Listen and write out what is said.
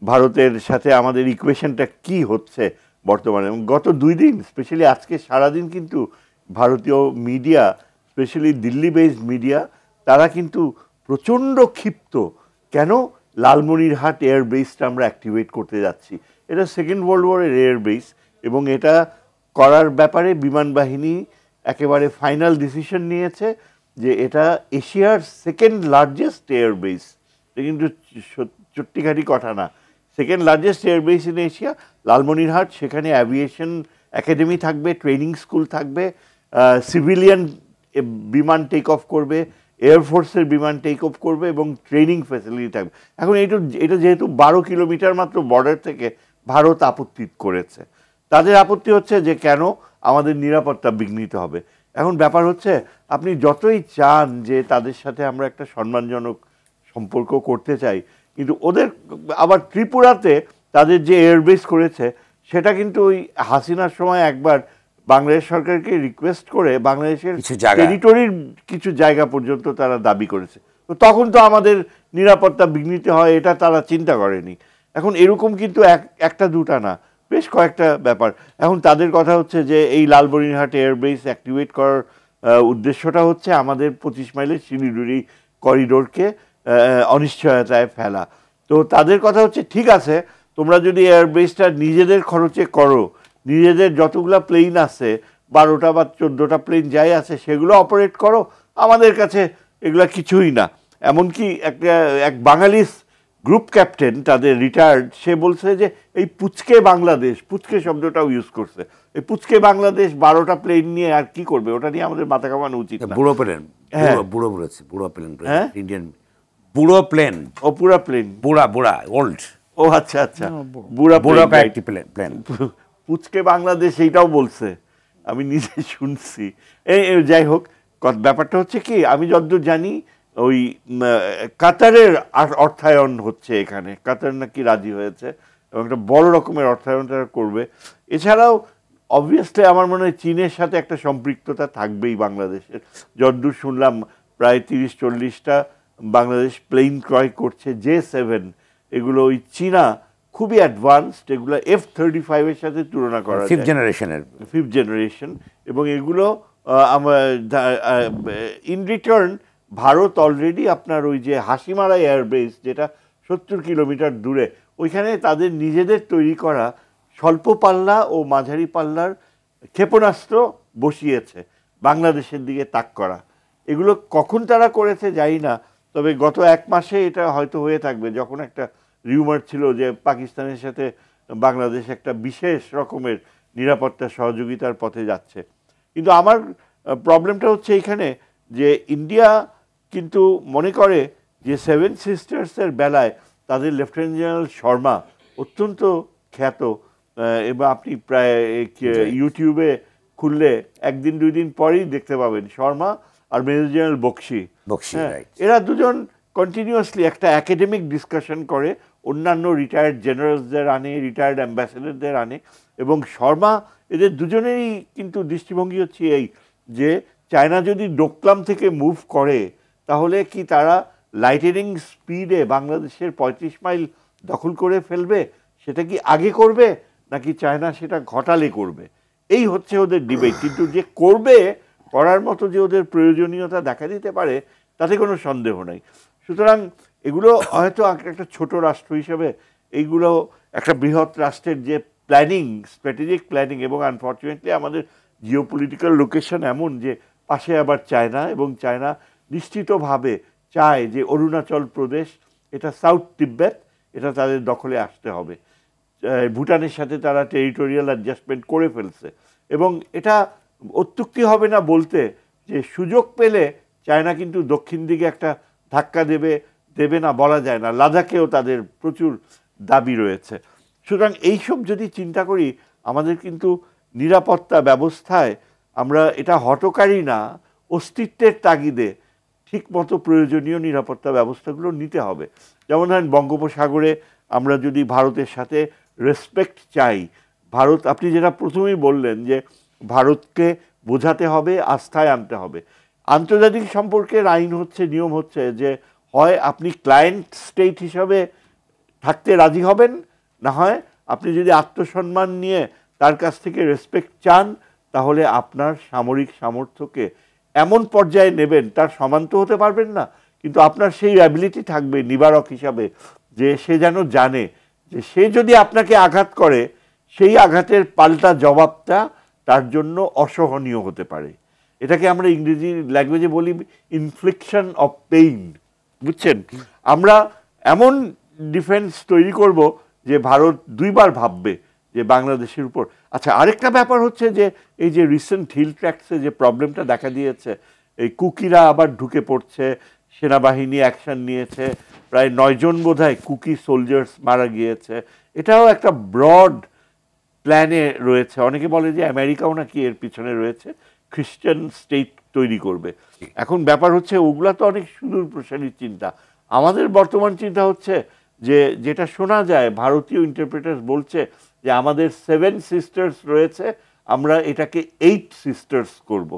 ভারতের সাথে আমাদের ইকুয়েশনটা কি হচ্ছে বর্তমানে। এবং গত 2 দিন স্পেশালি আজকে সারাদিন কিন্তু ভারতীয় media, specially Delhi based media, তারা কিন্তু প্রচণ্ড ক্ষিপ্ত। কেন? লালমনিরহাট এয়ার বেসটা আমরা অ্যাক্টিভেট করতে যাচ্ছি। এটা সেকেন্ড ওয়ার্ল্ড ওয়ারের এয়ার বেস, এবং এটা করার ব্যাপারে বিমান বাহিনী একেবারে ফাইনাল ডিসিশন নিয়েছে যে এটা এশিয়ার সেকেন্ড লার্জেস্ট এয়ার বেস। এটা কিন্তু চট্টিখাটি কথা না, second largest air base in Asia Lalmonirhat. সেখানে অ্যাভিয়েশন একাডেমি থাকবে, ট্রেনিং স্কুল থাকবে, সিভিলিয়ান বিমান টেক অফ করবে, এয়ারফোর্সের বিমান টেক অফ করবে, এবং ট্রেনিং ফ্যাসিলিটি থাকবে। এখন এটা যেহেতু 12 কিলোমিটার মাত্র বর্ডার থেকে, ভারত আপত্তি করেছে। তাদের আপত্তি হচ্ছে যে কেন আমাদের নিরাপত্তা বিঘ্নিত হবে। এখন ব্যাপার হচ্ছে, আপনি যতই চান যে তাদের সাথে আমরা একটা সম্মানজনক সম্পর্ক করতে চাই, কিন্তু ওদের আবার ত্রিপুরাতে তাদের যে এয়ারবেস করেছে, সেটা কিন্তু ওই হাসিনার সময় একবার বাংলাদেশ সরকারকে রিকোয়েস্ট করে বাংলাদেশের টেরিটরির কিছু জায়গা পর্যন্ত তারা দাবি করেছে। তো তখন তো আমাদের নিরাপত্তা বিঘ্নিত হয়, এটা তারা চিন্তা করেনি। এখন এরকম কিন্তু একটা দুটা না, বেশ কয়েকটা ব্যাপার। এখন তাদের কথা হচ্ছে যে এই লালমনিরহাট এয়ারবেস অ্যাক্টিভেট করার উদ্দেশ্যটা হচ্ছে আমাদের 25 মাইলের শিলিগুড়ি করিডোরকে অনিশ্চয়তায় ফেলা। তো তাদের কথা হচ্ছে, ঠিক আছে, তোমরা যদি এয়ারবেসটা নিজেদের খরচে করো, নিজেদের যতগুলা প্লেন আছে, 12টা বা 14টা প্লেন যাই আছে, সেগুলো অপারেট করো, আমাদের কাছে এগুলা কিছুই না। এমনকি এক বাঙালি গ্রুপ ক্যাপ্টেন, তাদের রিটায়ার্ড, সে বলছে যে এই পুচকে বাংলাদেশ, পুচকে শব্দটাও ইউজ করছে, এই পুচকে বাংলাদেশ 12টা প্লেন নিয়ে আর কি করবে, ওটা নিয়ে আমাদের মাথা কামানো উচিত না। বুড়ো প্লেন, বুড়ো বলেছে, বুড়ো প্লেন, ইন্ডিয়ান বুড়ো প্লেন, ও পুরা প্লেন, বুড়া ওল্ড, ও আচ্ছা আচ্ছা, বুড়া প্লেন, পুচকে বাংলাদেশ, এইটাও বলছে, আমি নিজে শুনছি। যাই হোক, ব্যাপারটা হচ্ছে কি, আমি যতদূর জানি ওই কাতারের অর্থায়ন হচ্ছে এখানে, কাতার নাকি রাজি হয়েছে এবং একটা বড় রকমের অর্থায়ন তারা করবে। এছাড়াও অবভিয়াসলি আমার মনে হয় চীনের সাথে একটা সম্পৃক্ততা থাকবেই বাংলাদেশের। যতদূর শুনলাম প্রায় 30-40টা বাংলাদেশ প্লেন ক্রয় করছে, J7, এগুলো ওই চীনা খুবই অ্যাডভান্সড, এগুলো F-35 এর সাথে তুলনা করা যায়, ফিফথ জেনারেশন। এবং এগুলো ইন রিটার্ন ভারত অলরেডি আপনার ওই যে হাসিমারা এয়ারবেস, যেটা 70 কিলোমিটার দূরে, ওইখানে তাদের নিজেদের তৈরি করা স্বল্প পাল্লা ও মাঝারি পাল্লার ক্ষেপণাস্ত্র বসিয়েছে বাংলাদেশের দিকে তাক করা। এগুলো কখন তারা করেছে জানি না, তবে গত 1 মাসে এটা হয়তো হয়ে থাকবে, যখন একটা রিউমার ছিল যে পাকিস্তানের সাথে বাংলাদেশ একটা বিশেষ রকমের নিরাপত্তা সহযোগিতার পথে যাচ্ছে। কিন্তু আমার প্রবলেমটা হচ্ছে এইখানে যে ইন্ডিয়া কিন্তু মনে করে যে 7 সিস্টার্সের বেলায় তাদের লেফটেন্যান্ট জেনারেল শর্মা অত্যন্ত খ্যাত, এবং আপনি প্রায় ইউটিউবে খুললে 1-2 দিন পরেই দেখতে পাবেন শর্মা আর মেজর জেনারেল বক্সি। এরা দুজন কন্টিনিউয়াসলি একটা একাডেমিক ডিসকাশন করে, অন্যান্য রিটায়ার্ড জেনারেলসদের আনে, রিটায়ার্ড অ্যাম্বাসেডারদের আনে, এবং শর্মা এদের দুজনেরই কিন্তু দৃষ্টিভঙ্গি হচ্ছে এই যে চায়না যদি ডোকলাম থেকে মুভ করে, তাহলে কি তারা লাইটেনিং স্পিডে বাংলাদেশের 35 মাইল দখল করে ফেলবে, সেটা কি আগে করবে নাকি চায়না সেটা ঘটালে করবে, এই হচ্ছে ওদের ডিবেট। কিন্তু যে করবে, করার মতো যে ওদের প্রয়োজনীয়তা দেখা দিতে পারে, তাতে কোনো সন্দেহ নাই। সুতরাং এগুলো হয়তো একটা ছোট রাষ্ট্র হিসেবে এইগুলো একটা বৃহৎ রাষ্ট্রের যে প্ল্যানিং, স্ট্র্যাটেজিক প্ল্যানিং, এবং আনফর্চুনেটলি আমাদের জিওপলিটিক্যাল লোকেশন এমন যে পাশে আবার চায়না, এবং চায়না নিশ্চিতভাবে চায় যে অরুণাচল প্রদেশ, এটা সাউথ তিব্বত, এটা তাদের দখলে আসতে হবে। ভুটানের সাথে তারা টেরিটোরিয়াল অ্যাডজাস্টমেন্ট করে ফেলছে, এবং এটা অত্যুক্তি হবে না বলতে যে সুযোগ পেলে চায়না কিন্তু দক্ষিণ দিকে একটা ধাক্কা দেবে না বলা যায় না। লাদাখেও তাদের প্রচুর দাবি রয়েছে। সুতরাং এইসব যদি চিন্তা করি, আমাদের কিন্তু নিরাপত্তা ব্যবস্থায় আমরা এটা হঠকারী না, অস্তিত্বের তাগিদে ঠিকমতো প্রয়োজনীয় নিরাপত্তা ব্যবস্থাগুলো নিতে হবে। যেমন ধরেন বঙ্গোপসাগরে আমরা যদি ভারতের সাথে রেসপেক্ট চাই, ভারত, আপনি যেটা প্রথমেই বললেন যে ভারতকে বোঝাতে হবে, আস্থায় আনতে হবে। আন্তর্জাতিক সম্পর্কের আইন হচ্ছে, নিয়ম হচ্ছে যে হয় আপনি ক্লায়েন্ট স্টেট হিসাবে থাকতে রাজি হবেন, না হয় আপনি যদি আত্মসম্মান নিয়ে তার কাছ থেকে রেসপেক্ট চান, তাহলে আপনার সামরিক সামর্থ্যকে এমন পর্যায়ে নেবেন, তার সমান তো হতে পারবেন না, কিন্তু আপনার সেই অ্যাবিলিটি থাকবে নিবারক হিসাবে, যে সে যেন জানে যে সে যদি আপনাকে আঘাত করে, সেই আঘাতের পাল্টা জবাবটা তার জন্য অসহনীয় হতে পারে। এটাকে আমরা ইংরেজি ল্যাঙ্গুয়েজে বলি ইনফ্লিকশন অফ পেইন। বুঝছেন? আমরা এমন ডিফেন্স তৈরি করব যে ভারত দুইবার ভাববে যে বাংলাদেশের উপর। আচ্ছা, আরেকটা ব্যাপার হচ্ছে যে এই যে রিসেন্ট হিল ট্র্যাক্সে যে প্রবলেমটা দেখা দিয়েছে, এই কুকিরা আবার ঢুকে পড়ছে, সেনাবাহিনী অ্যাকশন নিয়েছে, প্রায় 9 জন বোধহয় কুকি সোলজার্স মারা গিয়েছে। এটাও একটা ব্রড প্ল্যানে রয়েছে। অনেকে বলে যে আমেরিকাও নাকি এর পিছনে রয়েছে, খ্রিস্টান স্টেট তৈরি করবে। এখন ব্যাপার হচ্ছে ওগুলা তো অনেক সুদূর প্রসারী চিন্তা। আমাদের বর্তমান চিন্তা হচ্ছে যে, যেটা শোনা যায় ভারতীয় ইন্টারপ্রেটার্স বলছে যে আমাদের 7 সিস্টার্স রয়েছে, আমরা এটাকে 8 সিস্টার্স করব।